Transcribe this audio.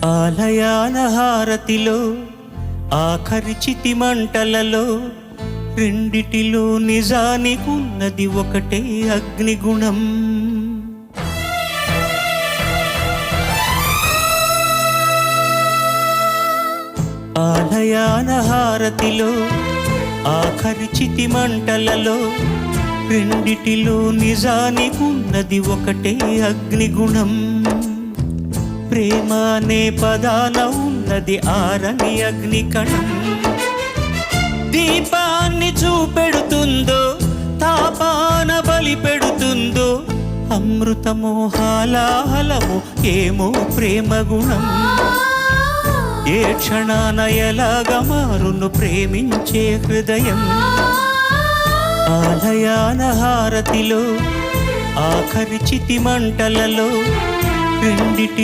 ఆలయాల హారతిలో ఆఖరి చితి మంటలలో రెండిటిలో నిజానికున్నది ఒకటే అగ్నిగుణం. ఆలయాల హారతిలో ఆఖరి చితి మంటలలో రెండిటిలో నిజానికున్నది ఒకటే అగ్నిగుణం. ప్రేమ అనే పదాన ఉన్నది ఆరని అగ్నికణం. దీపాన్ని చూపెడుతుందో తాపాన బలి పెడుతుందో అమృతమో హాలాహలమో ఏమో ప్రేమ గుణం. ఏ క్షణాన ఎలాగా మారును ప్రేమించే హృదయం. ఆలయాల హారతిలో ఆఖరి చితి మంటలలో రెండిటి